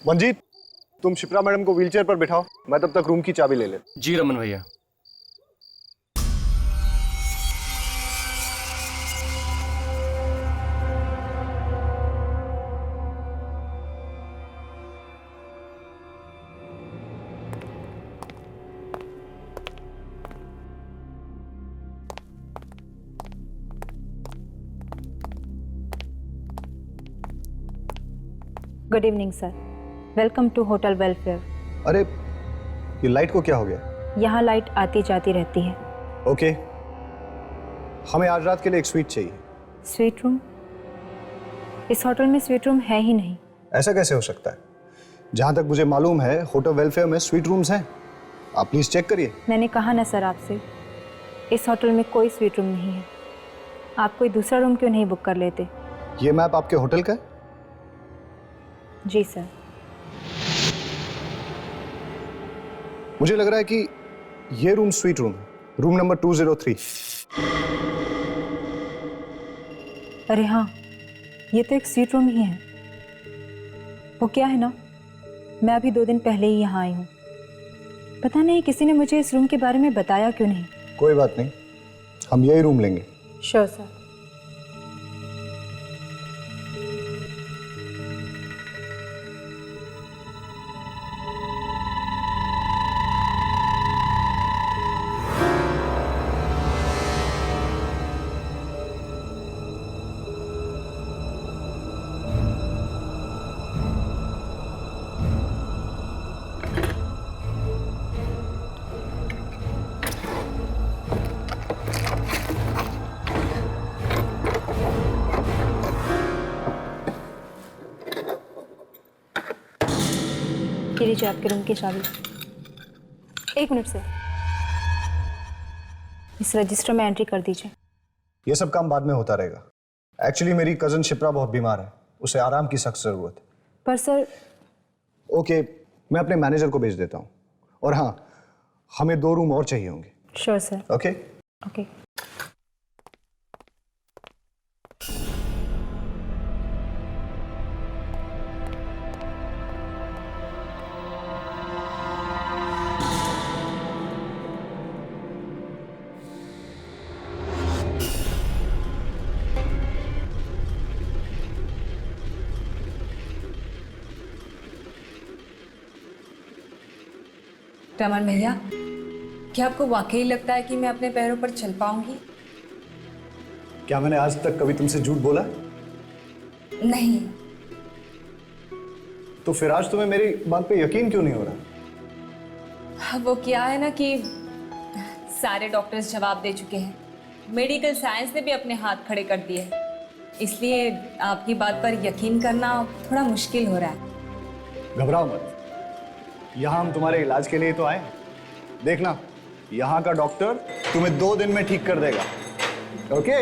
मंजीत, तुम शिप्रा मैडम को व्हीलचेयर पर बिठाओ, मैं तब तक रूम की चाबी ले ले। जी रमन भैया। Good evening sir, welcome to hotel welfare. अरे ये लाइट को क्या हो गया? यहाँ लाइट आती जाती रहती है। ओके, हमें आज रात के लिए एक स्वीट चाहिए। Suite room? इस होटल में स्वीट रूम है ही नहीं। ऐसा कैसे हो सकता है? जहाँ तक मुझे मालूम है होटल वेलफेयर में स्वीट रूम्स हैं। आप प्लीज चेक करिए। मैंने कहा ना सर आपसे, इस होटल में कोई स्वीट रूम नहीं है। आप कोई दूसरा रूम क्यों नहीं बुक कर लेते? ये मैप आपके होटल का है? जी सर। मुझे लग रहा है कि ये रूम स्वीट रूम है, रूम नंबर 203। अरे हाँ, ये तो एक स्वीट रूम ही है। वो क्या है ना, मैं अभी 2 दिन पहले ही यहाँ आई हूँ। पता नहीं किसी ने मुझे इस रूम के बारे में बताया क्यों नहीं। कोई बात नहीं, हम यही रूम लेंगे। Sure sir. ये लीजिए आपके रूम की चाबी। 1 मिनट सर, इस रजिस्टर में एंट्री कर दीजिए। ये सब काम बाद में होता रहेगा। एक्चुअली मेरी कजन शिप्रा बहुत बीमार है, उसे आराम की सख्त जरूरत है। पर सर। ओके, मैं अपने मैनेजर को भेज देता हूँ। और हाँ, हमें 2 रूम और चाहिए होंगे। Sure sir. Okay okay. Raman भैया, क्या आपको वाकई लगता है कि मैं अपने पैरों पर चल पाऊंगी? क्या मैंने आज तक कभी तुमसे झूठ बोला? नहीं। तो फिर आज तुम्हें मेरी बात पे यकीन क्यों नहीं हो रहा? वो क्या है ना कि सारे डॉक्टर्स जवाब दे चुके हैं, मेडिकल साइंस ने भी अपने हाथ खड़े कर दिए हैं, इसलिए आपकी बात पर यकीन करना थोड़ा मुश्किल हो रहा है। घबराओ मत, यहाँ हम तुम्हारे इलाज के लिए तो आए हैं। देखना, यहाँ का डॉक्टर तुम्हें 2 दिन में ठीक कर देगा। ओके?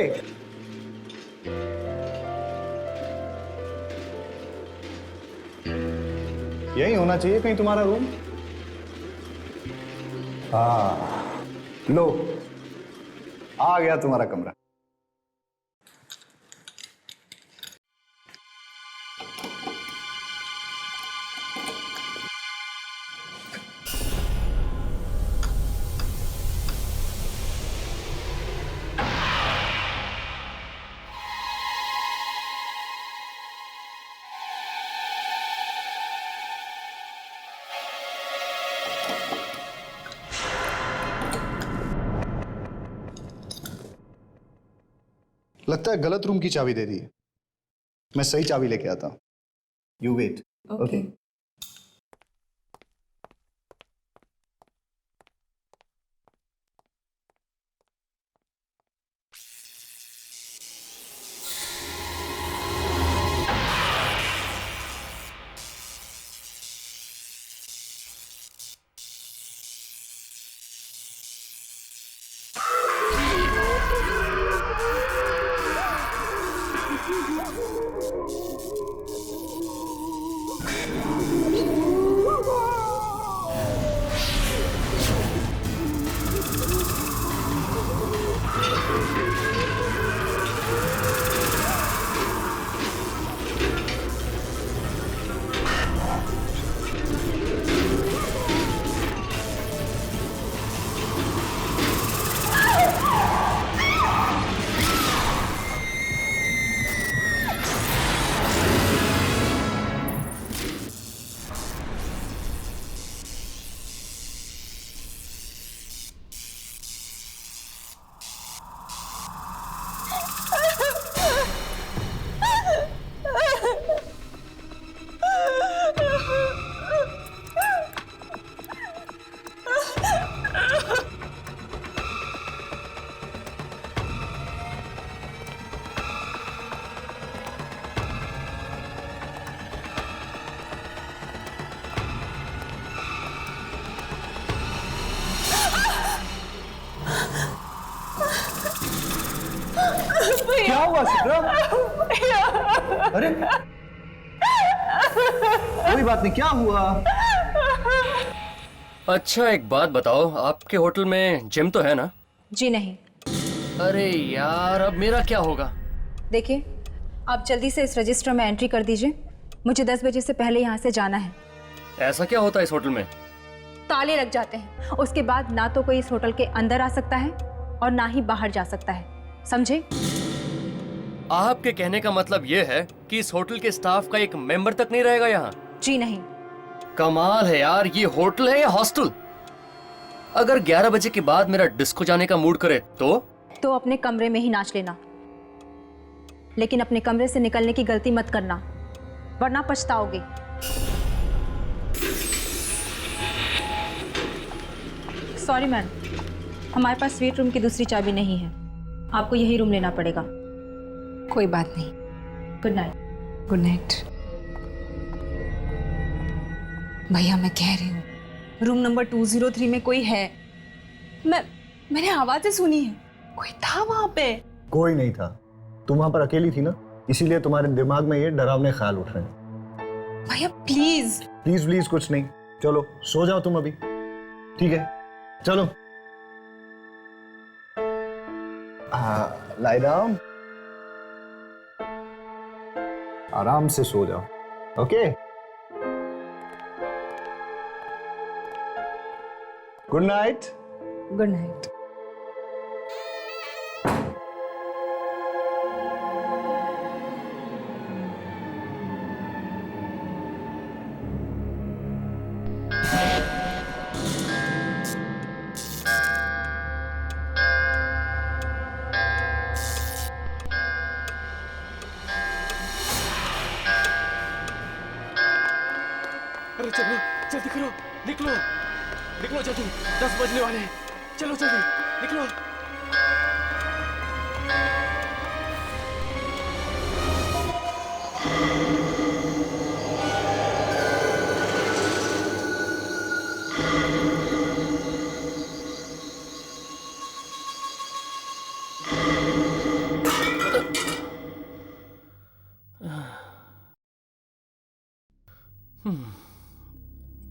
यही होना चाहिए कहीं तुम्हारा रूम। हाँ, लो, आ गया तुम्हारा कमरा। लगता है गलत रूम की चाबी दे दी है। मैं सही चाबी लेके आता हूं। You wait. ओके। क्या हुआ सिप्रा? अरे कोई बात नहीं, क्या हुआ? अच्छा एक बात बताओ, आपके होटल में जिम तो है ना? जी नहीं। अरे यार, अब मेरा क्या होगा? देखिए, आप जल्दी से इस रजिस्टर में एंट्री कर दीजिए। मुझे 10 बजे से पहले यहाँ से जाना है। ऐसा क्या होता है इस होटल में? ताले लग जाते हैं। उसके बाद ना तो कोई इस होटल के अंदर आ सकता है और ना ही बाहर जा सकता है, समझे? आपके कहने का मतलब ये है कि इस होटल के स्टाफ का एक मेंबर तक नहीं रहेगा यहाँ? जी नहीं। कमाल है यार, ये होटल है या हॉस्टल? अगर 11 बजे के बाद मेरा डिस्को जाने का मूड करे तो अपने कमरे में ही नाच लेना, लेकिन अपने कमरे से निकलने की गलती मत करना, वरना पछताओगे। सॉरी मैम, हमारे पास स्वीट रूम की दूसरी चाबी नहीं है, आपको यही रूम लेना पड़ेगा। कोई बात नहीं। Good night. Good night. भैया मैं कह रही हूँ, रूम नंबर 203 में कोई है। मैंने आवाजें सुनी है, कोई था वहां पे। कोई नहीं था, तुम वहां पर अकेली थी ना, इसीलिए तुम्हारे दिमाग में ये डरावने ख्याल उठ रहे हैं। भैया प्लीज। प्लीज प्लीज कुछ नहीं, चलो सो जाओ तुम अभी, ठीक है? चलो लाई डाउन, आराम से सो जाओ, okay? Good night. Good night. अरे चलो जल्दी करो, निकलो निकलो जल्दी, 10 बजने वाले हैं। चलो जल्दी निकलो।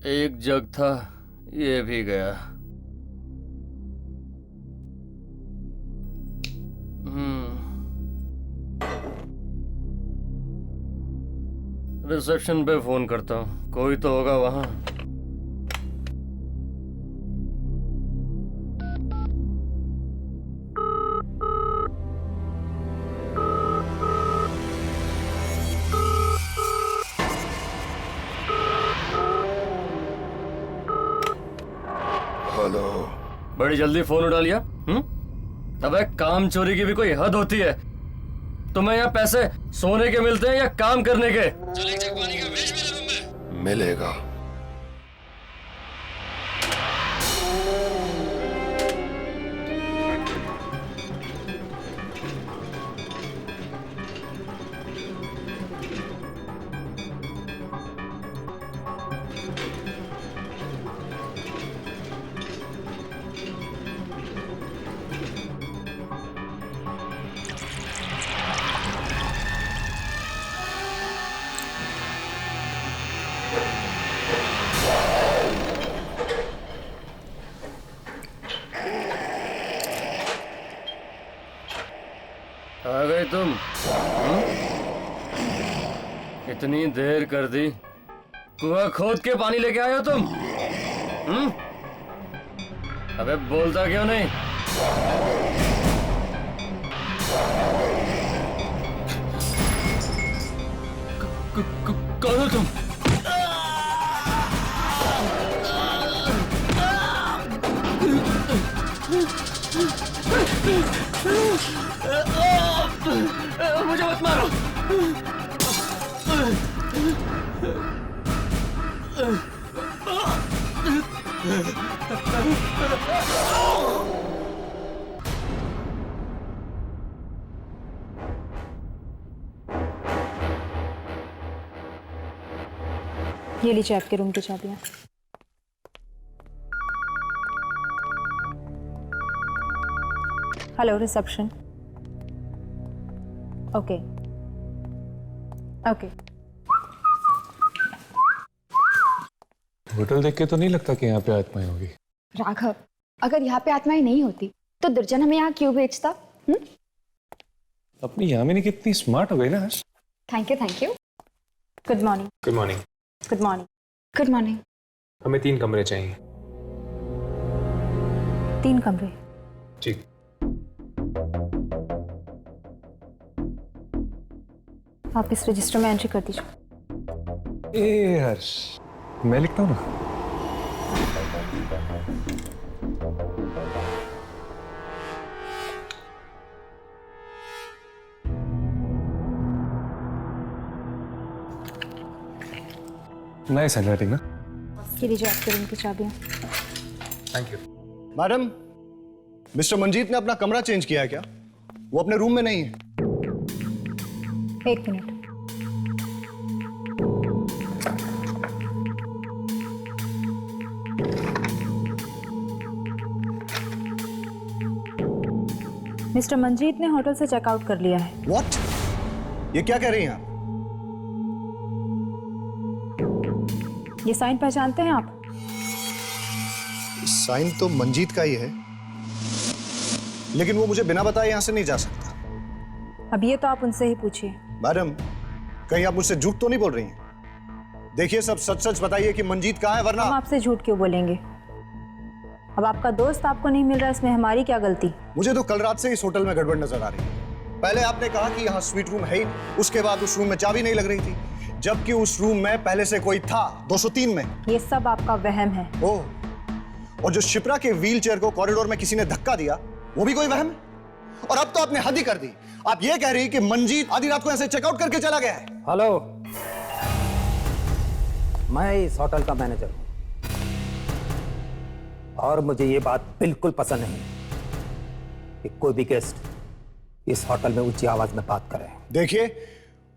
एक जग था, ये भी गया। रिसेप्शन पे फोन करता हूँ, कोई तो होगा वहां। हेलो। बड़ी जल्दी फोन उठा लिया। अबे काम चोरी की भी कोई हद होती है। तुम्हें यहाँ पैसे सोने के मिलते हैं या काम करने के? चल एक जग पानी का भेज मेरे रूम में। मिलेगा। आ गए तुम? इतनी देर कर दी, कुआं खोद के पानी लेके आए हो तुम? अबे बोलता क्यों नहीं? कौन हो तुम? मुझे मत मारो। ये लीजिए आपके रूम की चाबियां। Hello reception. Okay okay. Hotel देख के तो नहीं लगता कि यहाँ पे आत्माएं होगी। राघव, अगर यहाँ पे आत्माएं नहीं होती तो दुर्जन हमें यहाँ क्यों भेजता? अपनी यामिनी कितनी स्मार्ट हो गई ना। Thank you thank you. Good morning. Good morning. Good morning. Good morning. हमें 3 कमरे चाहिए। 3 कमरे। ठीक। आप इस रजिस्टर में एंट्री कर दीजिए। ए हर्ष, मैं लिखता हूँ ना। नाइस हैंडराइटिंग ना। ये लीजिए आपके रूम की चाबियाँ। Thank you. Madam, mister Manjeet ने अपना कमरा चेंज किया है क्या? वो अपने रूम में नहीं है। 1 मिनट। मिस्टर मंजीत ने होटल से चेकआउट कर लिया है। व्हाट? ये क्या कह रही हैं आप? ये साइन पहचानते हैं आप? साइन तो मंजीत का ही है, लेकिन वो मुझे बिना बताए यहां से नहीं जा सकता। अब ये तो आप उनसे ही पूछिए। मैडम, कहीं आप मुझसे झूठ तो नहीं बोल रही हैं? देखिए, सब सच सच बताइए कि मंजीत कहाँ है, वरना हम आपसे झूठ क्यों बोलेंगे? अब आपका दोस्त आपको नहीं मिल रहा, इसमें हमारी क्या गलती? मुझे तो कल रात से इस होटल में गड़बड़ नजर आ रही है। पहले आपने कहा कि यहाँ स्वीट रूम है ही, उसके बाद उस रूम में चाबी नहीं लग रही थी, जबकि उस रूम में पहले से कोई था 203 में। ये सब आपका वहम है। ओह, और जो शिप्रा के व्हीलचेयर को कॉरिडोर में किसी ने धक्का दिया, वो भी कोई वहम है? और अब तो आपने हद ही कर दी। आप ये कह रही कि मंजीत आधी रात को ऐसे चेकआउट करके चला गया है? हेलो, मैं इस होटल का मैनेजर हूं और मुझे ये बात बिल्कुल पसंद नहीं कि कोई भी गेस्ट इस होटल में ऊंची आवाज में बात करे। देखिए,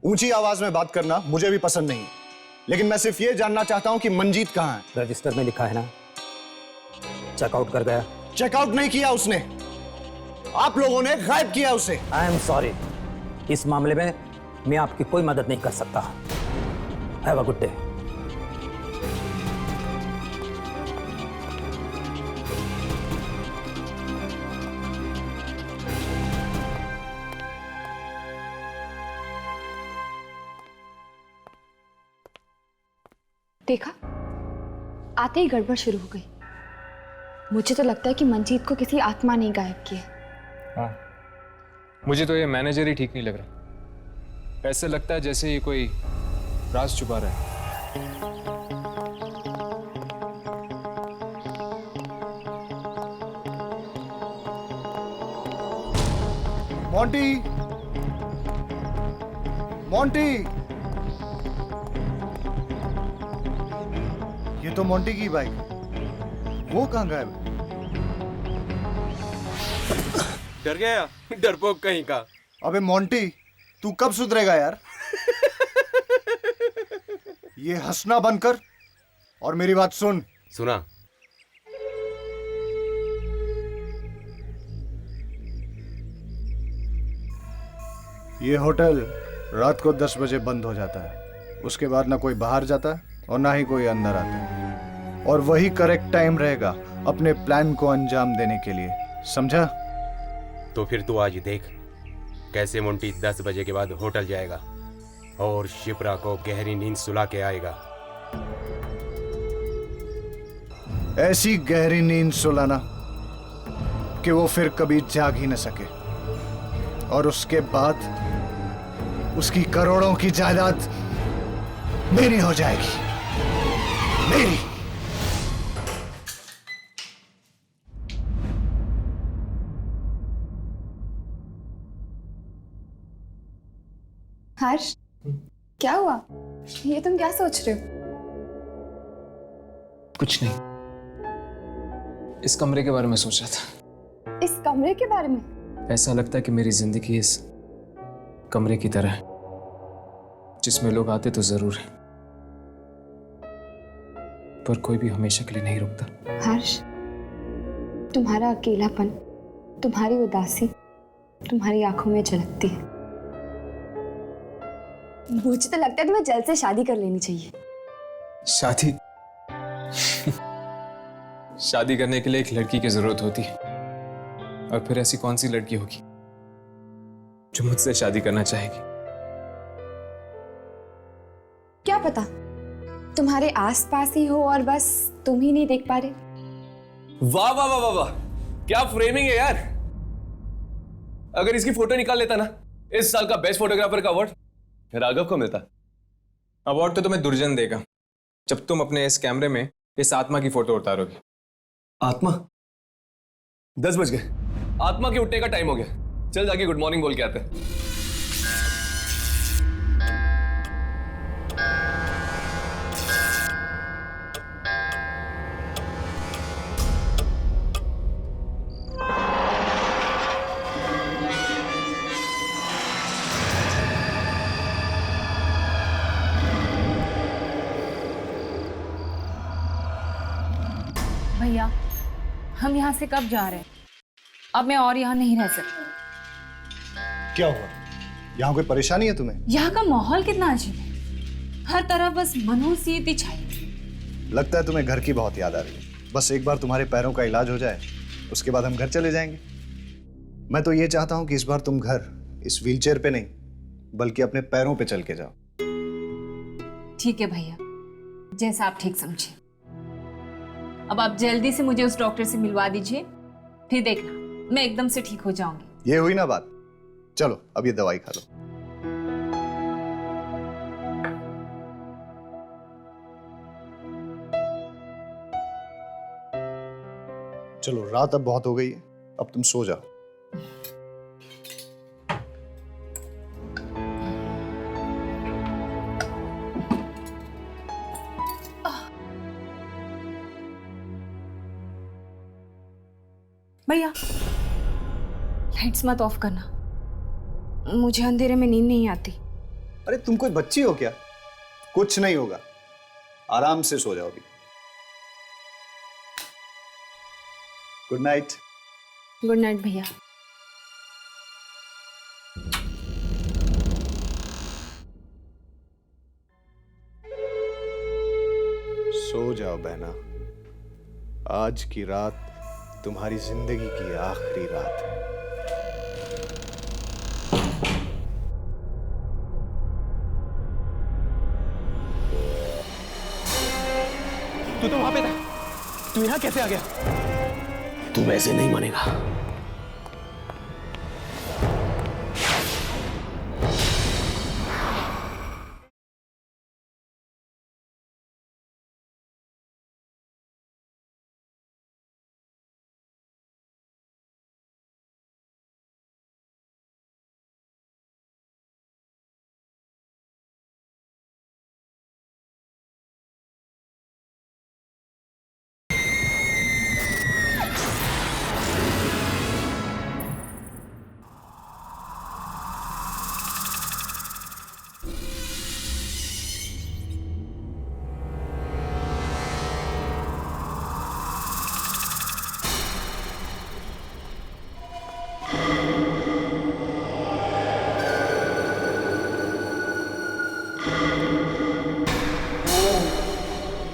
ऊंची आवाज में बात करना मुझे भी पसंद नहीं, लेकिन मैं सिर्फ ये जानना चाहता हूं कि मंजीत कहां है। रजिस्टर में लिखा है ना, चेकआउट कर गया। चेकआउट नहीं किया उसने, आप लोगों ने गायब किया उसे। आई एम सॉरी, इस मामले में मैं आपकी कोई मदद नहीं कर सकता। Have a good day. देखा, आते ही गड़बड़ शुरू हो गई। मुझे तो लगता है कि मंजीत को किसी आत्मा ने गायब किया। हाँ, मुझे तो ये मैनेजर ही ठीक नहीं लग रहा। ऐसे लगता है जैसे ये कोई राज छुपा रहा है। मोंटी, मोंटी, ये तो मोंटी की बाइक, वो कहाँ गायब? डर गया, डरपोक कहीं का। अबे मोंटी, तू कब सुधरेगा यार? ये हंसना बंद कर और मेरी बात सुन। सुना? ये होटल रात को 10 बजे बंद हो जाता है। उसके बाद ना कोई बाहर जाता है और ना ही कोई अंदर आता है, और वही करेक्ट टाइम रहेगा अपने प्लान को अंजाम देने के लिए, समझा? तो फिर तू आज देख कैसे मोंटी 10 बजे के बाद होटल जाएगा और शिप्रा को गहरी नींद सुला के आएगा। ऐसी गहरी नींद सुलाना कि वो फिर कभी जाग ही न सके, और उसके बाद उसकी करोड़ों की जायदाद मेरी हो जाएगी, मेरी। हर्ष, क्या हुआ? ये तुम क्या सोच रहे हो? कुछ नहीं, इस कमरे के बारे में सोच रहा था। इस कमरे के बारे में? ऐसा लगता है कि मेरी जिंदगी इस कमरे की तरह है, जिसमें लोग आते तो जरूर है, पर कोई भी हमेशा के लिए नहीं रुकता। हर्ष, तुम्हारा अकेलापन, तुम्हारी उदासी तुम्हारी आंखों में झलकती है। मुझे तो लगता है तुम्हें जल्द से शादी कर लेनी चाहिए। शादी? शादी करने के लिए एक लड़की की जरूरत होती है, और फिर ऐसी कौन सी लड़की होगी जो मुझसे शादी करना चाहेगी? क्या पता तुम्हारे आसपास ही हो और बस तुम ही नहीं देख पा रहे। वाह वाह वाह वाह वाह, क्या फ्रेमिंग है यार। अगर इसकी फोटो निकाल लेता ना, इस साल का बेस्ट फोटोग्राफर का अवार्ड राघव को मिलता। अवार्ड तो तुम्हें दुर्जन देगा जब तुम अपने इस कैमरे में इस आत्मा की फोटो उतारोगे। आत्मा? 10 बज गए, आत्मा के उठने का टाइम हो गया। चल जाके गुड मॉर्निंग बोल के आते हैं। भैया, हम यहाँ से कब जा रहे हैं? अब मैं और यहाँ नहीं रह सकती। क्या हुआ? यहाँ कोई परेशानी है तुम्हें? यहाँ का माहौल कितना अजीब है, हर तरफ बस मनहूसियत ही छाई। लगता है तुम्हें घर की बहुत याद आ रही है। बस एक बार तुम्हारे पैरों का इलाज हो जाए, उसके बाद हम घर चले जाएंगे। मैं तो ये चाहता हूँ कि इस बार तुम घर इस व्हीलचेयर पे नहीं, बल्कि अपने पैरों पे चल के जाओ। ठीक है भैया, जैसा आप ठीक समझे। अब आप जल्दी से मुझे उस डॉक्टर से मिलवा दीजिए, फिर देखना मैं एकदम से ठीक हो जाऊंगी। ये हुई ना बात। चलो अब ये दवाई खा लो। चलो, रात अब बहुत हो गई है, अब तुम सो जाओ। भैया लाइट्स मत ऑफ करना, मुझे अंधेरे में नींद नहीं आती। अरे तुम कोई बच्ची हो क्या? कुछ नहीं होगा, आराम से सो जाओगी। Good night. गुड नाइट भैया। सो जाओ बहना, आज की रात तुम्हारी जिंदगी की आखिरी रात है। तू तो वहां पे था, तू यहाँ कैसे आ गया? तुम ऐसे नहीं मानेगा।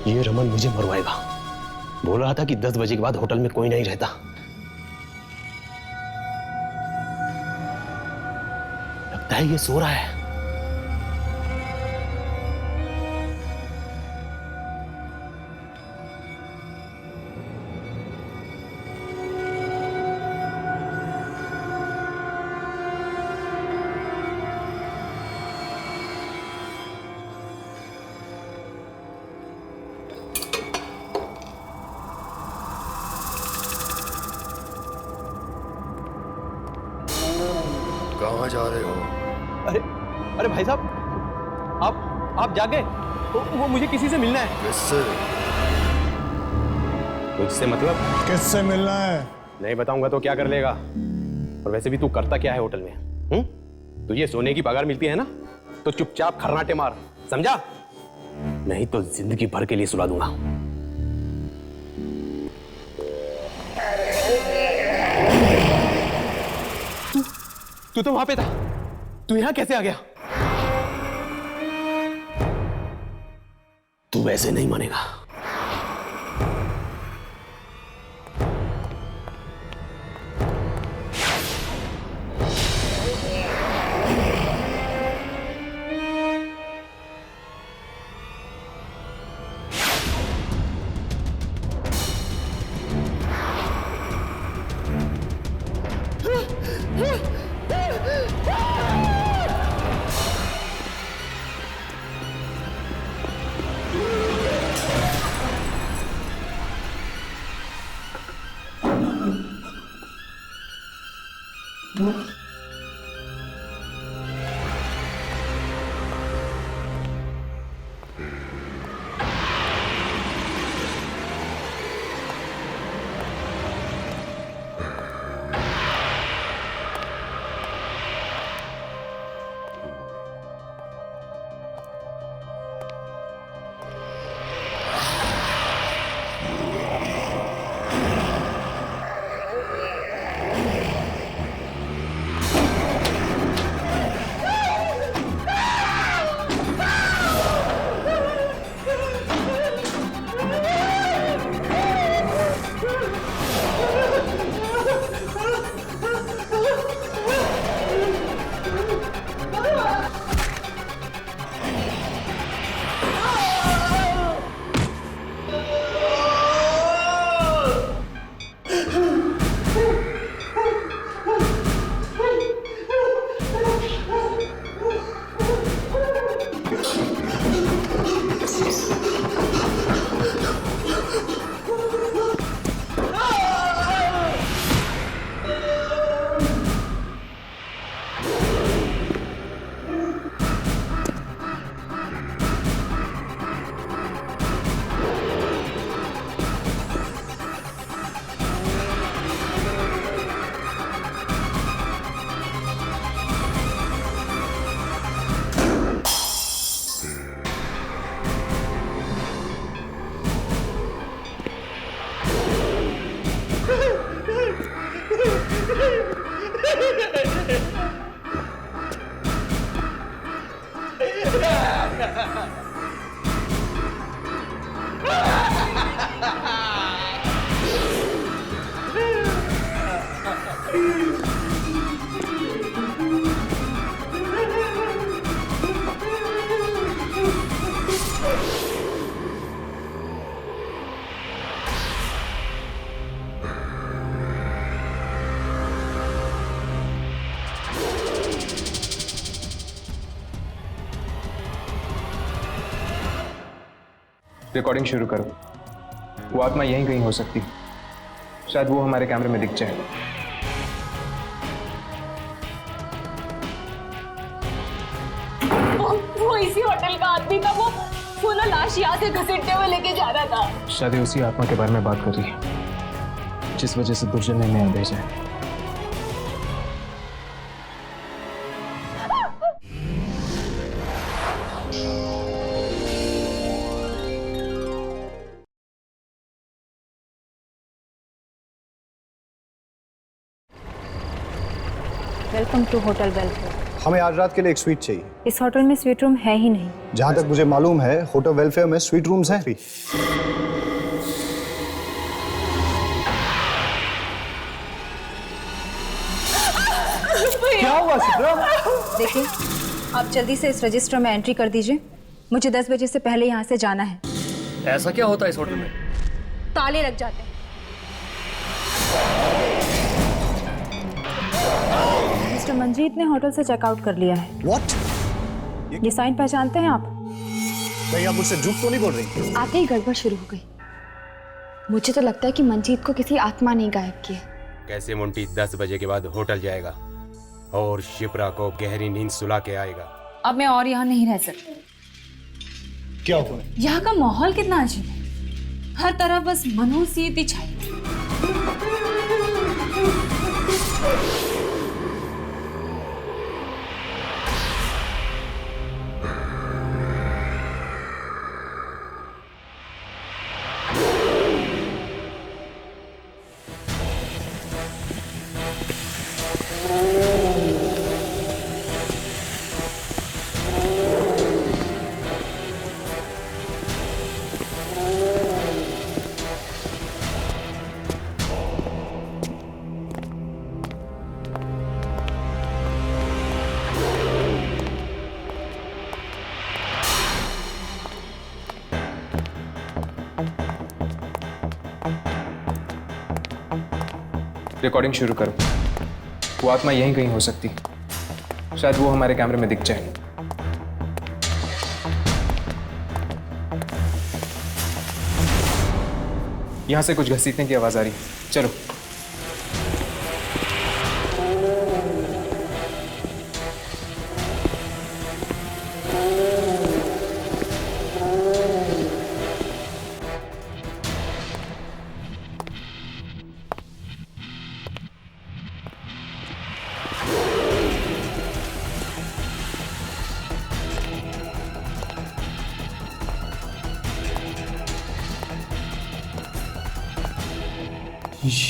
ये रमन मुझे मरवाएगा। बोल रहा था कि 10 बजे के बाद होटल में कोई नहीं रहता। लगता है ये सो रहा है। कहाँ जा रहे हो? अरे अरे भाई साहब, आप जागे? वो मुझे किसी से मिलना है। किससे? मुझसे मतलब? किससे मिलना है? नहीं बताऊंगा तो क्या कर लेगा? और वैसे भी तू करता क्या है होटल में? तुझे सोने की पगार मिलती है ना, तो चुपचाप खर्राटे मार, समझा? नहीं तो जिंदगी भर के लिए सुला दूंगा। तू तो वहां पे था, तू यहाँ कैसे आ गया? वैसे नहीं मानेगा। रिकॉर्डिंग शुरू करो। वो आत्मा यहीं कहीं हो सकती, शायद वो हमारे कैमरे में दिख जाए। वो इसी होटल का आदमी था, वो ना लाश यहाँ से घसीटते हुए लेके जा रहा था। शायद उसी आत्मा के बारे में बात कर रही है, जिस वजह से दुर्जन ने नया भेजा है। Welcome to hotel welfare. हमें आज रात के लिए एक स्वीट चाहिए। इस होटल में स्वीट रूम है ही नहीं। जहाँ तक मुझे मालूम है होटल वेलफेयर में स्वीट रूम्स हैं। क्या हुआ शिप्रा? देखिए, आप जल्दी से इस रजिस्टर में एंट्री कर दीजिए। मुझे 10 बजे से पहले यहाँ से जाना है। ऐसा क्या होता है इस होटल में? ताले लग जाते हैं। मिस्टर मंजीत ने होटल से चेकआउट कर लिया है। What? ये साइन पहचानते हैं आप? कहीं आप मुझसे झूठ तो नहीं बोल रही? आते ही गड़बड़ शुरू हो गई। मुझे तो लगता है कि मंजीत को किसी आत्मा ने गायब किया। कैसे मुंटी 10 बजे के बाद होटल जाएगा और शिप्रा को गहरी नींद सुला के आएगा। अब मैं और यहाँ नहीं रह सकती। क्या हुआ? यहाँ का माहौल कितना अजीब है, हर तरफ बस मनहूसियत छाई है। रिकॉर्डिंग शुरू करो। वो आत्मा यहीं कहीं हो सकती, शायद वो हमारे कैमरे में दिख जाए। यहां से कुछ घसीटने की आवाज आ रही है, चलो।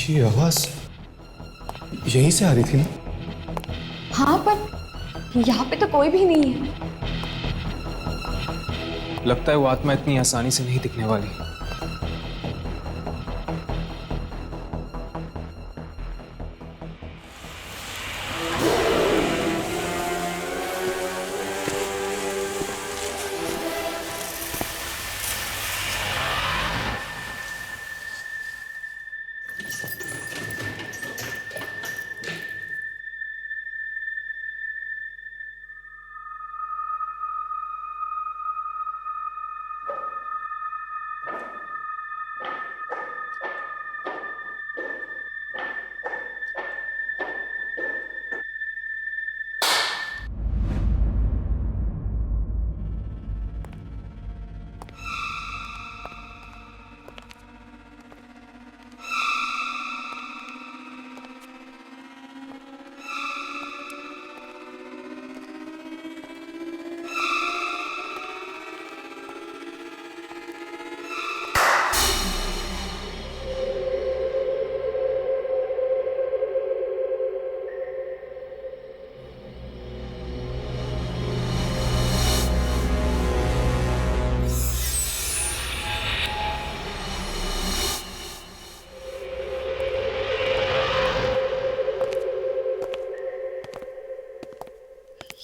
ये आवाज यहीं से आ रही थी ना? हाँ, पर यहाँ पे तो कोई भी नहीं है। लगता है वो आत्मा इतनी आसानी से नहीं दिखने वाली।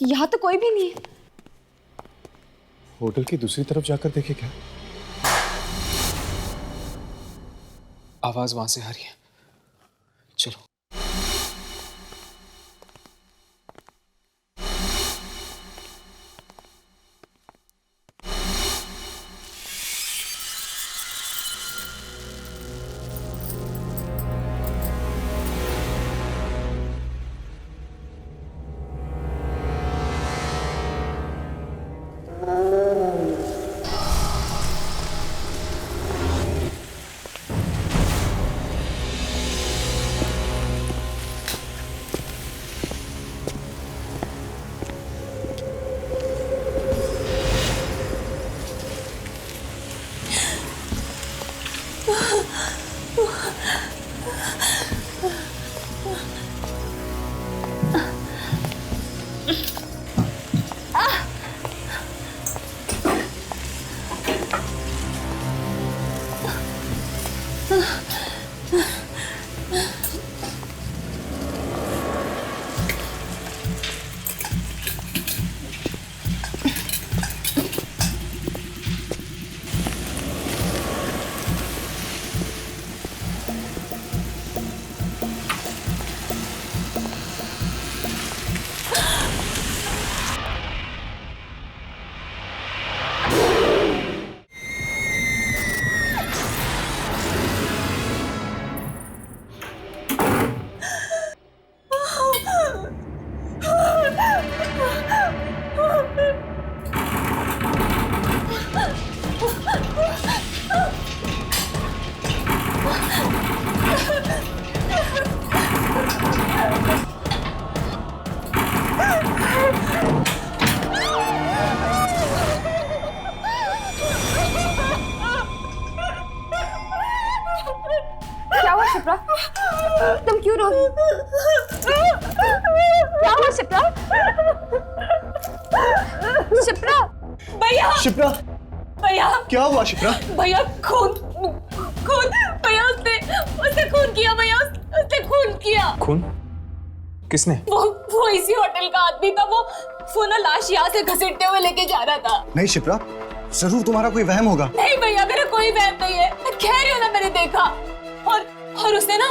यहाँ तो कोई भी नहीं है। होटल की दूसरी तरफ जाकर देखे क्या? आवाज वहां से आ रही है, चलो। शिप्रा, तुम क्यों रो रही हो? क्या हुआ शिप्रा? शिप्रा, भैया, शिप्रा, भैया, क्या हुआ शिप्रा? भैया खून, खून, भैया उसने खून किया, भैया उसने खून किया। खून? किसने? वो इसी होटल का आदमी था। वो ना लाश यहाँ से घसीटते हुए लेके जा रहा था। नहीं शिप्रा, जरूर तुम्हारा कोई वहम होगा। नहीं भैया, मेरा कोई वहम नहीं है। मैं कह रही हूँ ना, मैंने देखा। और उसने ना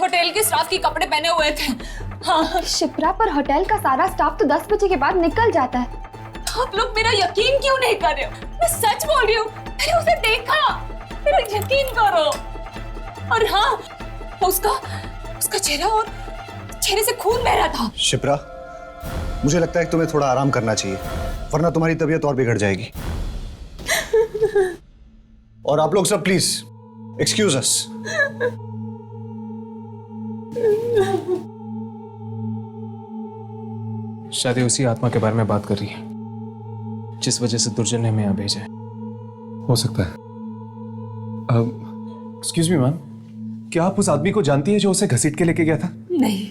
होटल के स्टाफ के कपड़े पहने हुए थे। हाँ शिप्रा, पर होटल का सारा स्टाफ तो 10 बजे के बाद निकल जाता है। आप लोग मेरा यकीन क्यों नहीं कर रहे हो? मैं सच बोल रही हूँ, मैंने उसे देखा, मेरा यकीन करो। और हाँ, उसका चेहरा और चेहरे से खून बह रहा था। शिप्रा, मुझे लगता है कि तुम्हें थोड़ा आराम करना चाहिए, वरना तुम्हारी तबीयत और बिगड़ जाएगी। और आप लोग सब प्लीज एक्सक्यूज अस। शायद ये उसी आत्मा के बारे में बात कर रही है जिस वजह से दुर्जन ने हमें यहाँ भेजा है। हो सकता है। एक्सक्यूज मी मैम, क्या आप उस आदमी को जानती है जो उसे घसीट के लेके गया था? नहीं।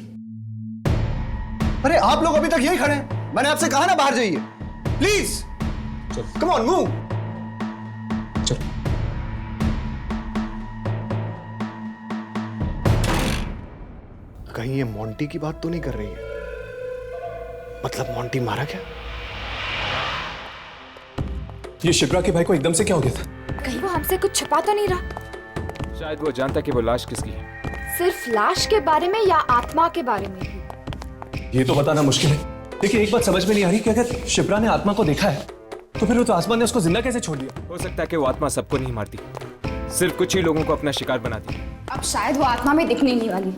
अरे आप लोग अभी तक यहीं खड़े हैं, मैंने आपसे कहा ना बाहर जाइए। Please come on, move. चलो। कहीं ये मोंटी की बात तो नहीं कर रही है? मतलब मोंटी मारा क्या? ये शिप्रा के भाई को एकदम से क्या हो गया था? कहीं वो हमसे कुछ छुपा तो नहीं रहा? शायद वो जानता कि वो लाश किसकी है। सिर्फ लाश के बारे में या आत्मा के बारे में? ये तो बताना मुश्किल है। देखिए, एक बात समझ में नहीं आ रही कि अगर शिप्रा ने आत्मा को देखा है तो फिर वो तो आसमान ने उसको जिंदा कैसे छोड़ दिया? हो सकता है कि वो आत्मा सबको नहीं मारती, सिर्फ कुछ ही लोगों को अपना शिकार बनाती। अब शायद वो आत्मा में दिखने नहीं वाली।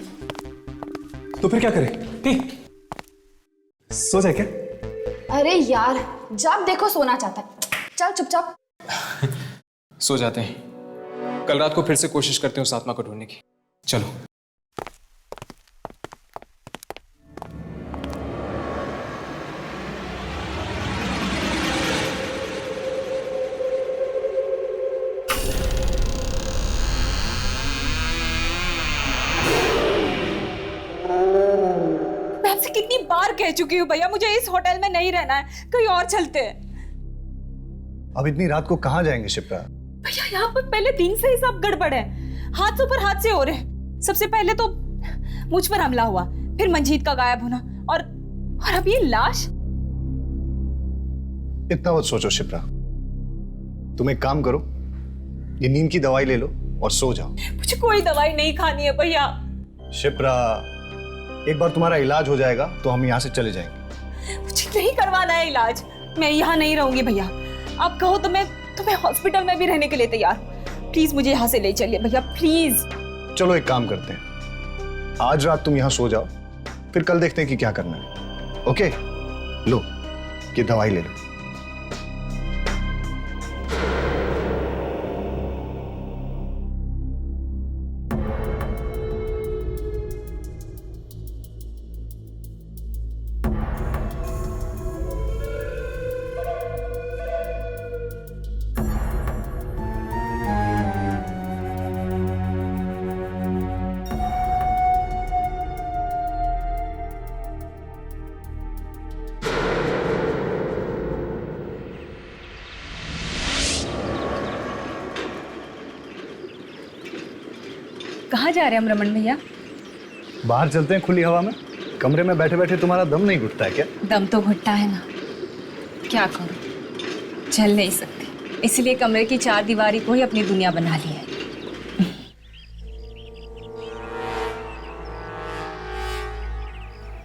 तो फिर क्या करें? सो जाए क्या? अरे यार, जब देखो सोना चाहता है। चल चुपचाप सो जाते हैं, कल रात को फिर से कोशिश करते हैं उस आत्मा को ढूंढने की। चलो। मैं आपसे कितनी बार कह चुकी हूँ भैया, मुझे इस होटल में नहीं रहना है, कहीं और चलते हैं। अब इतनी रात को कहाँ जाएंगे शिप्रा? भैया यहाँ पर पहले दिन से ही सब गड़बड़ है, हाथ ऊपर हाथ से हो रहे। सबसे पहले तो मुझ पर हमला हुआ, फिर मंजीत का गायब होना, और अब ये लाश। इतना मत सोचो शिप्रा, तुम एक काम करो, ये नींद की दवाई ले लो और सो जाओ। मुझे कोई दवाई नहीं खानी है भैया। शिप्रा, एक बार तुम्हारा इलाज हो जाएगा तो हम यहाँ से चले जाएंगे। मुझे नहीं करवाना है इलाज, मैं यहाँ नहीं रहूंगी भैया। आप कहो तो मैं तुम्हें हॉस्पिटल में भी रहने के लिए तैयार। प्लीज मुझे यहाँ से ले चलिए भैया, प्लीज। चलो एक काम करते हैं, आज रात तुम यहाँ सो जाओ, फिर कल देखते हैं कि क्या करना है। ओके, लो ये दवाई ले लो। कहाँ जा रहे हैं हम रमन भैया? बाहर चलते हैं खुली हवा में। कमरे में बैठे बैठे तुम्हारा दम नहीं घुटता है क्या? दम तो घुटता है ना, क्या करूं, चल नहीं सकती, इसलिए कमरे की चार दीवारी को ही अपनी दुनिया बना ली है।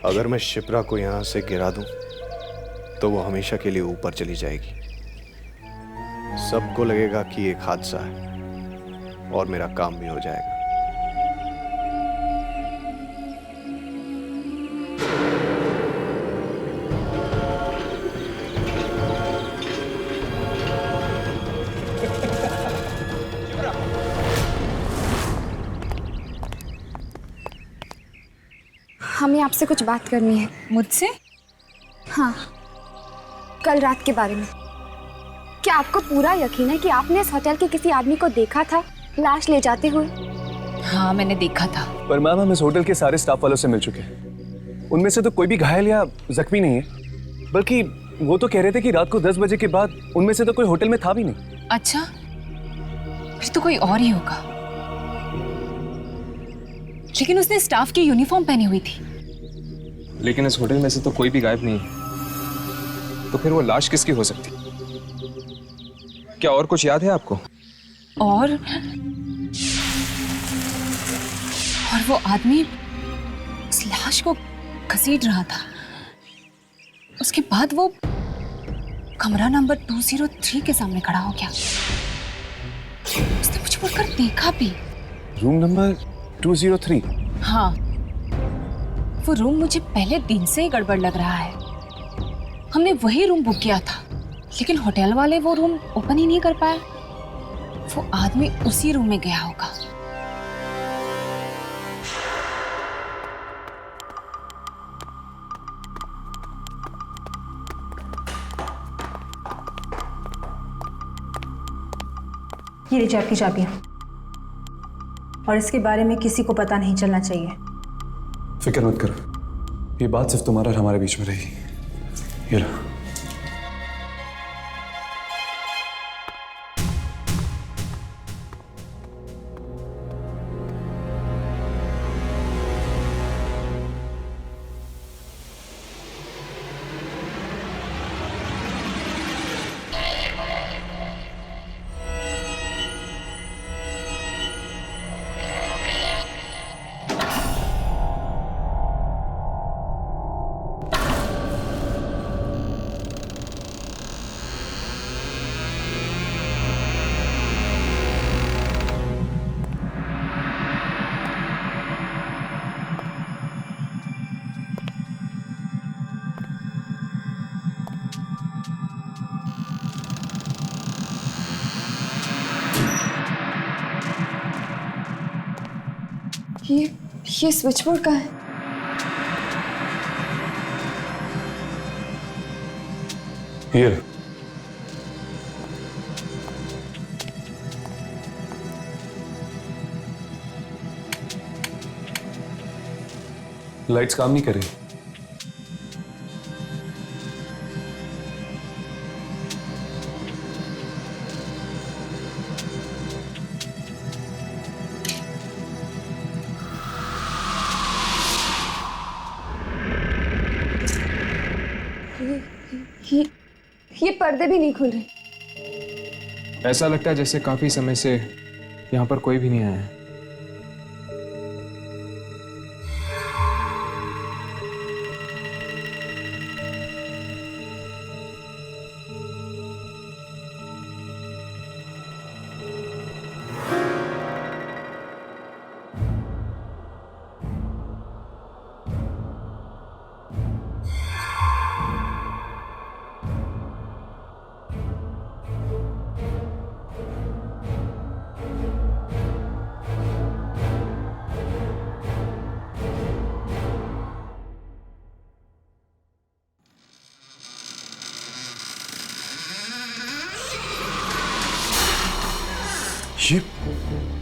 अगर मैं शिप्रा को यहाँ से गिरा दूं तो वो हमेशा के लिए ऊपर चली जाएगी। सबको लगेगा कि एक हादसा है और मेरा काम भी हो जाएगा। हमें आपसे कुछ बात करनी है। मुझसे? हाँ, कल रात के बारे में। क्या आपको पूरा यकीन है कि आपने इस होटल के किसी आदमी को देखा था लाश ले जाते हुए? हाँ, मैंने देखा था। पर मैम, हम इस होटल के सारे स्टाफ वालों से मिल चुके हैं, उनमें से तो कोई भी घायल या जख्मी नहीं है। बल्कि वो तो कह रहे थे कि रात को 10 बजे के बाद उनमें से तो कोई होटल में था भी नहीं। अच्छा, फिर तो कोई और ही होगा। लेकिन उसने स्टाफ की यूनिफॉर्म पहनी हुई थी। लेकिन इस होटल में से तो कोई भी गायब नहीं है, तो फिर वो लाश किसकी हो सकती? क्या और कुछ याद है आपको? और और वो आदमी उस लाश को घसीट रहा था। उसके बाद वो कमरा नंबर 203 के सामने खड़ा हो गया। उसने मुझे मुड़कर देखा भी। Room number 203? हाँ, वो रूम मुझे पहले दिन से ही गड़बड़ लग रहा है। हमने वही रूम बुक किया था, लेकिन होटल वाले वो रूम ओपन ही नहीं कर पाए। वो आदमी उसी रूम में गया होगा। ये लीजिए आपकी चाबियां, और इसके बारे में किसी को पता नहीं चलना चाहिए। फिक्र मत करो, ये बात सिर्फ तुम्हारा और हमारे बीच में रहेगी। ये लो। ये स्विच बोर्ड का है। ये लाइट्स काम नहीं कर रही। ये पर्दे भी नहीं खुल रहे। ऐसा लगता है जैसे काफी समय से यहाँ पर कोई भी नहीं आया है।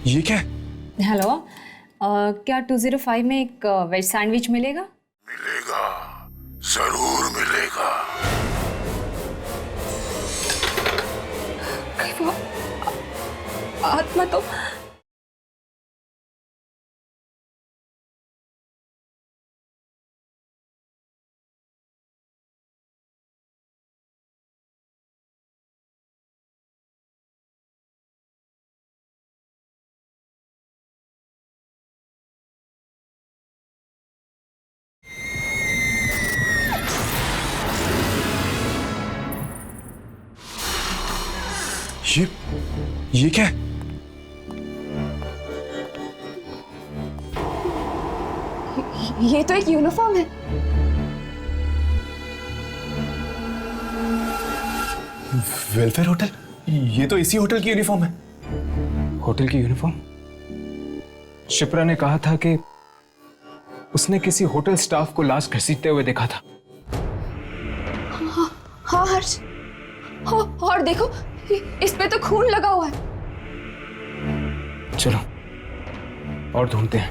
ये क्या है? हेलो, क्या 205 में एक वेज सैंडविच मिलेगा? मिलेगा, जरूर मिलेगा। कहीं वो आत्मा तो ये क्या है? ये तो एक यूनिफॉर्म है। Welfare hotel? ये तो इसी होटल की यूनिफॉर्म है। होटल की यूनिफॉर्म? शिप्रा ने कहा था कि उसने किसी होटल स्टाफ को लाश घसीटते हुए देखा था। हाँ हर्ष, और देखो इस पे तो खून लगा हुआ है। चलो और ढूंढते हैं,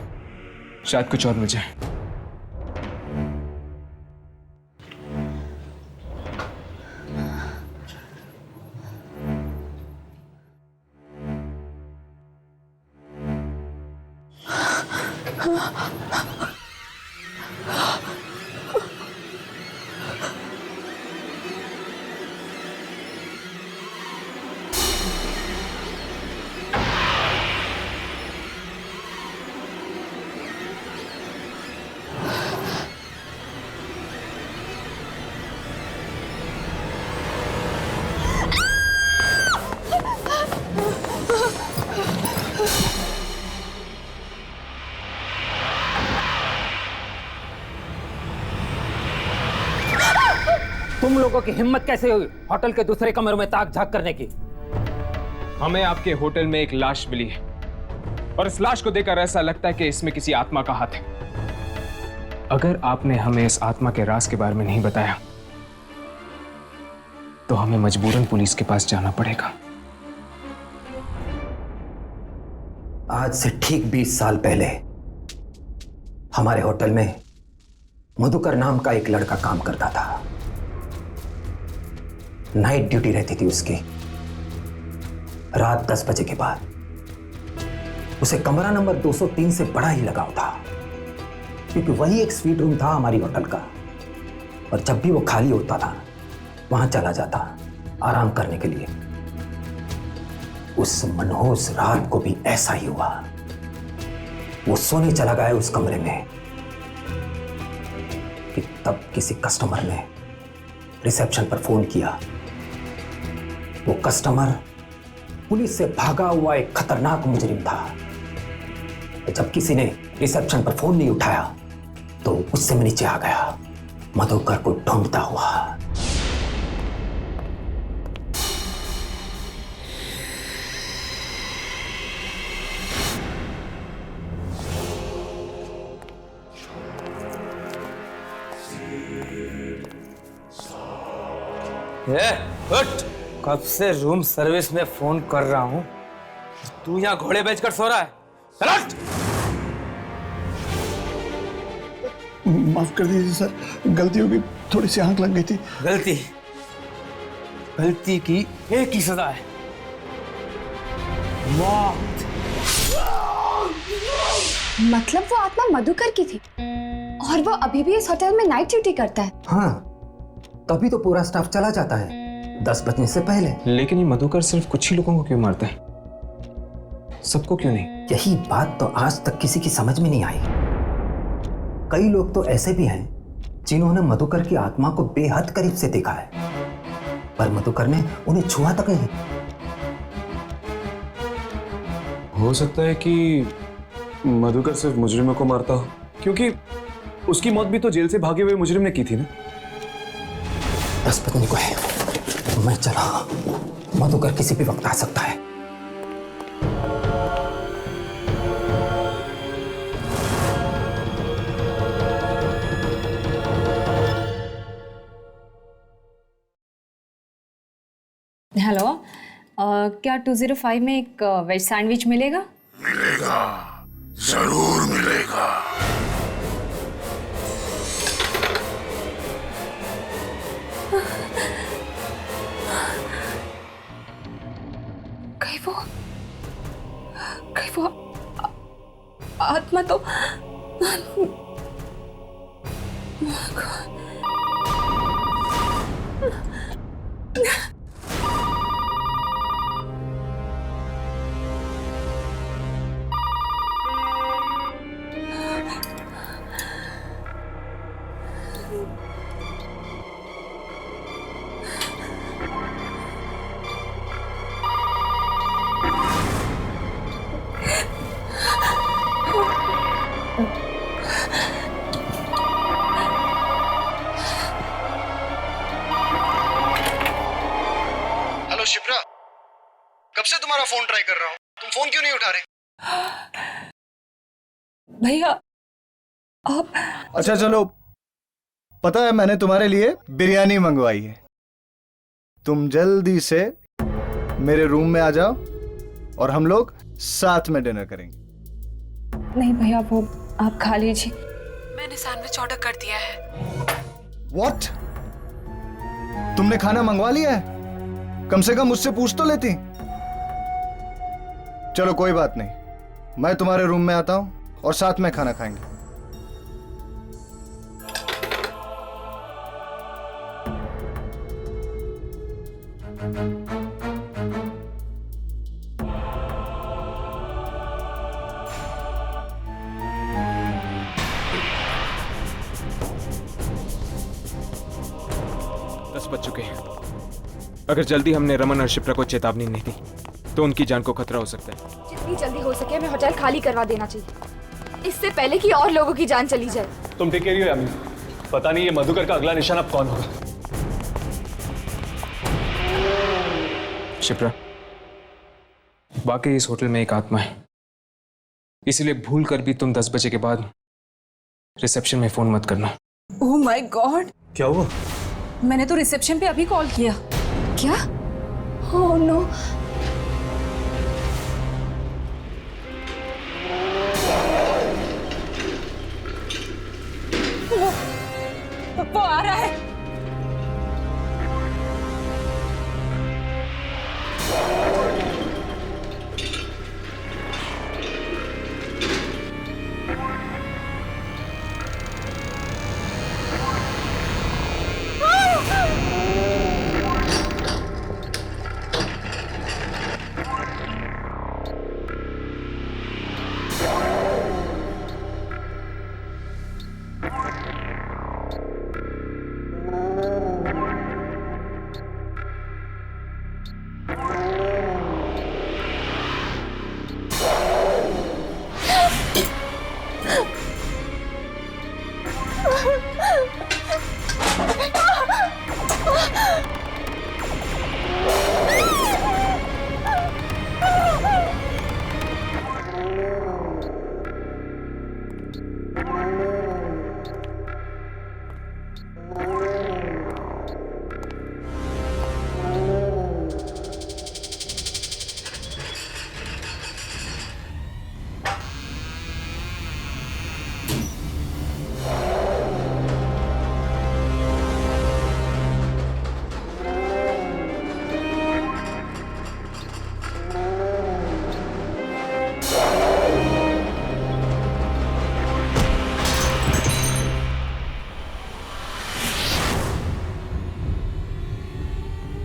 शायद कुछ और मिल जाए। तुम लोगों की हिम्मत कैसे हुई होटल के दूसरे कमरों में ताक झांक करने की? हमें आपके होटल में एक लाश मिली है और इस लाश को देखकर ऐसा लगता है कि इसमें किसी आत्मा का हाथ है। अगर आपने हमें इस आत्मा के राज के बारे में नहीं बताया तो हमें मजबूरन पुलिस के पास जाना पड़ेगा। आज से ठीक 20 साल पहले हमारे होटल में मधुकर नाम का एक लड़का काम करता था। नाइट ड्यूटी रहती थी उसकी। रात 10 बजे के बाद उसे कमरा नंबर 203 से बड़ा ही लगाव था, क्योंकि वही एक स्वीट रूम था हमारी होटल का। और जब भी वो खाली होता था वहां चला जाता आराम करने के लिए। उस मनहूस रात को भी ऐसा ही हुआ। वो सोने चला गया उस कमरे में कि तब किसी कस्टमर ने रिसेप्शन पर फोन किया। वो कस्टमर पुलिस से भागा हुआ एक खतरनाक मुजरिम था। जब किसी ने रिसेप्शन पर फोन नहीं उठाया तो उससे मैं नीचे आ गया मधुकर को ढूंढता हुआ। उठ! कब से रूम सर्विस में फोन कर रहा हूं, तू यहाँ घोड़े बेचकर सो रहा है। चल उठ! माफ कर दीजिए सर, गलती होगी, थोड़ी सी आंख लग गई थी। गलती की एक ही सजा है, मौत। मतलब वो आत्मा मधुकर की थी और वो अभी भी इस होटल में नाइट ड्यूटी करता है? हाँ, तभी तो पूरा स्टाफ चला जाता है 10 बजने से पहले। लेकिन ये मधुकर सिर्फ कुछ ही लोगों को क्यों मारता है, सबको क्यों नहीं? यही बात तो आज तक किसी की समझ में नहीं आई। कई लोग तो ऐसे भी हैं जिन्होंने मधुकर की आत्मा को बेहद करीब से देखा है, पर मधुकर ने उन्हें छुआ तक नहीं। हो सकता है कि मधुकर सिर्फ मुजरिमों को मारता हो, क्योंकि उसकी मौत भी तो जेल से भागे हुए मुजरिम ने की थी ना। 10 बजने को है, मैं चला। मधुकर किसी भी वक्त आ सकता है। हेलो, क्या 205 में एक वेज सैंडविच मिलेगा? मिलेगा, जरूर मिलेगा। कहीं वो आत्मा तो शिप्रा, कब से तुम्हारा फोन ट्राई कर रहा हूँ, तुम फोन क्यों नहीं उठा रहे? भैया आप... अच्छा चलो, पता है मैंने तुम्हारे लिए बिरयानी मंगवाई है। तुम जल्दी से मेरे रूम में आ जाओ और हम लोग साथ में डिनर करेंगे। नहीं भैया, वो आप खा लीजिए। मैंने सैंडविच ऑर्डर कर दिया है। What? तुमने खाना मंगवा लिया है? कम से कम मुझसे पूछ तो लेती। चलो कोई बात नहीं, मैं तुम्हारे रूम में आता हूं और साथ में खाना खाएंगे। बच चुके हैं। अगर जल्दी हमने रमन और शिप्रा को चेतावनी नहीं दी तो उनकी जान को खतरा हो सकता है। जितनी जल्दी हो सके हमें होटल खाली करवा देना चाहिए, इससे पहले कि और लोगों की जान चली जाए। तुम ठीक कह रही हो यामिनी, पता नहीं ये मधुकर का अगला निशाना अब कौन होगा। शिप्रा, वाकई इस होटल में एक आत्मा है, इसलिए भूल कर भी तुम 10 बजे के बाद रिसेप्शन में फोन मत करना। ओह माय गॉड, क्या हुआ? मैंने तो रिसेप्शन पे अभी कॉल किया। क्या? Oh no. वो आ रहा है।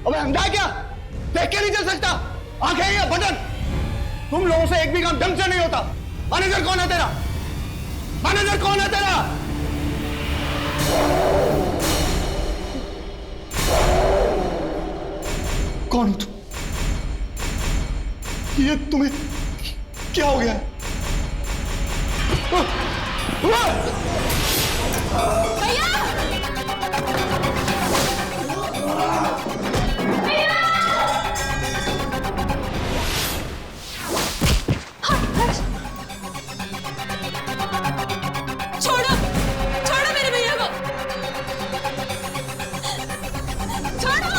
अबे अंधा क्या? देख के नहीं चल सकता? आंखें या बटन? तुम लोगों से एक भी काम ढंग से नहीं होता। मैनेजर कौन है तेरा? मैनेजर कौन है तेरा? कौन हो तुम? ये तुम्हें क्या हो गया? छोड़ो, छोड़ो मेरे भैया को, छोड़ो।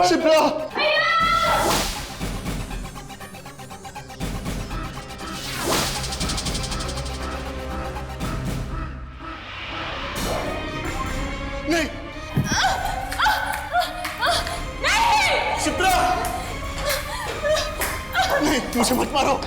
शिप्रा! नहीं! शिप्रा! नहीं, मुझे मत मारो।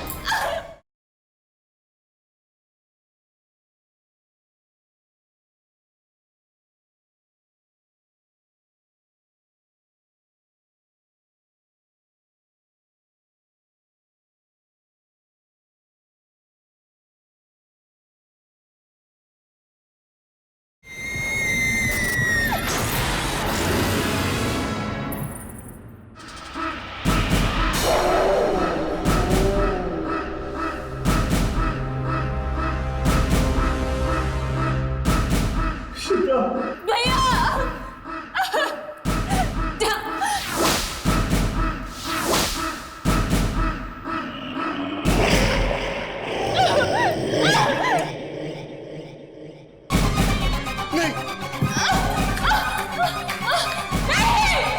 भैया!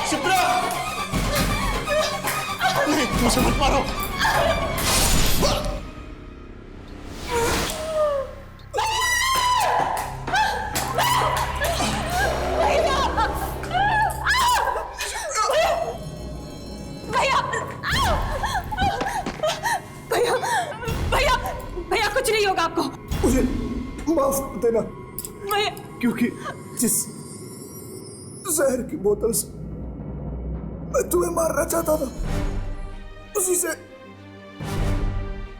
शिप्रा! नहीं, मुझे मत मारो। भैया कुछ नहीं होगा आपको। मुझे माफ कर देना, भैया क्योंकि जिस जहर की बोतल से मैं तुम्हें मारना चाहता था, उसी से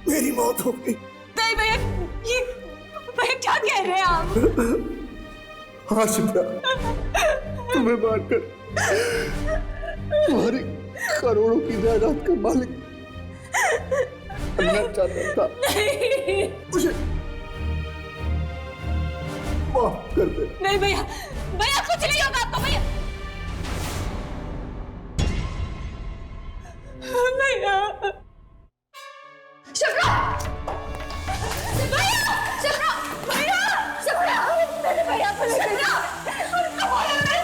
मेरी मौत हो गई। नहीं भैया, ये भैया क्या कह रहे हैं आप? हाँ शिप्रा, तुम्हें मारकर तुम्हारी करोड़ों की जायदाद का मालिक बनना चाहता था। मुझे माफ कर दे। नहीं भैया, भैया कुछ नहीं होगा आपको भैया। भैया शिप्रा, भैया शिप्रा, भैया शिप्रा, मेरे भैया को लेके जा। मेरे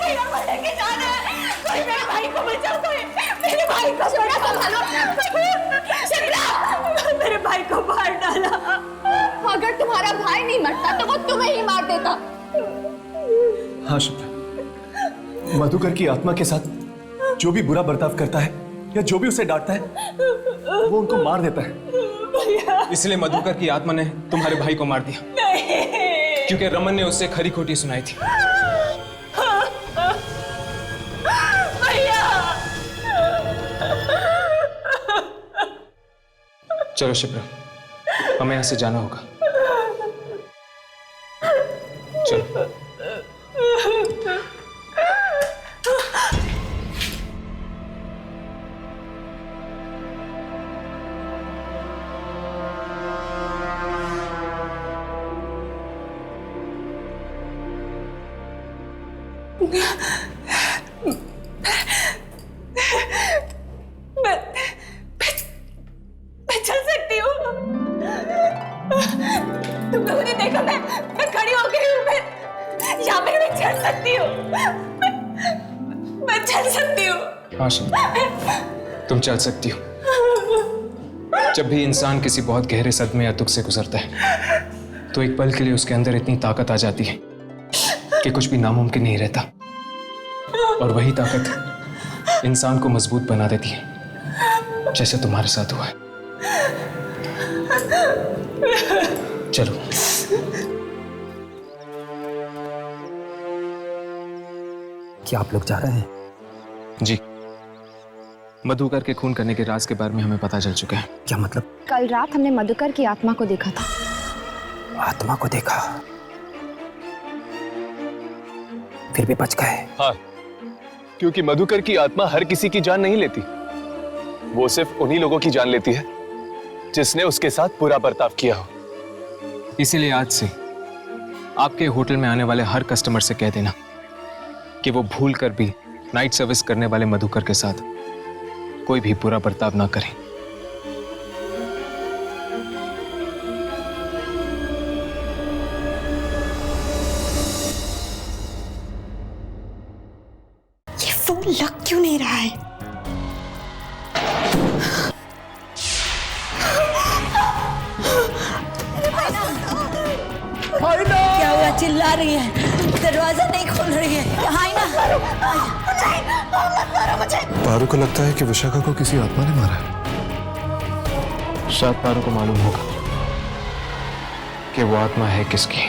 भैया को लेके जाना है। कोई मेरे भाई को बचाओ, कोई मेरे भाई को छोड़ा संभालो। शिप्रा, मेरे भाई को मार डाला। अगर तुम्हारा भाई नहीं मरता तो वो तुम्हें ही मार देता। हाँ शिप्रा, मधुकर की आत्मा के साथ जो भी बुरा बर्ताव करता है या जो भी उसे डांटता है वो उनको मार देता है। इसलिए मधुकर की आत्मा ने तुम्हारे भाई को मार दिया। नहीं। क्योंकि रमन ने उससे खरी खोटी सुनाई थी। चलो शिप्रा, हमें यहाँ से जाना होगा। चलो। मैं चल सकती हूँ। तुमने मुझे देखा, मैं खड़ी हो गई हूँ। मैं यहाँ पे मैं चल सकती हूँ। मैं चल सकती हूँ। हाँ शिप्रा, तुम चल सकती हो। जब भी इंसान किसी बहुत गहरे सदमे या दुख से गुजरता है तो एक पल के लिए उसके अंदर इतनी ताकत आ जाती है कि कुछ भी नामुमकिन नहीं रहता, और वही ताकत इंसान को मजबूत बना देती है, जैसे तुम्हारे साथ हुआ है। चलो। क्या आप लोग जा रहे हैं? जी, मधुकर के खून करने के राज के बारे में हमें पता चल चुका है। क्या मतलब? कल रात हमने मधुकर की आत्मा को देखा था। आत्मा को देखा? फिर भी बच गए? हाँ, क्योंकि मधुकर की आत्मा हर किसी की जान नहीं लेती। वो सिर्फ उन्हीं लोगों की जान लेती है जिसने उसके साथ बुरा बर्ताव किया हो। इसीलिए आज से आपके होटल में आने वाले हर कस्टमर से कह देना कि वो भूल कर भी नाइट सर्विस करने वाले मधुकर के साथ कोई भी बुरा बर्ताव ना करें। ये फोन लग क्यों नहीं रहा है? क्या हुआ? चिल्ला रही है, दरवाजा नहीं खोल रही है। यहाँ आई ना। पारू को लगता है कि विशाखा को किसी आत्मा ने मारा है। शायद पारू को मालूम होगा कि वो आत्मा है किसकी।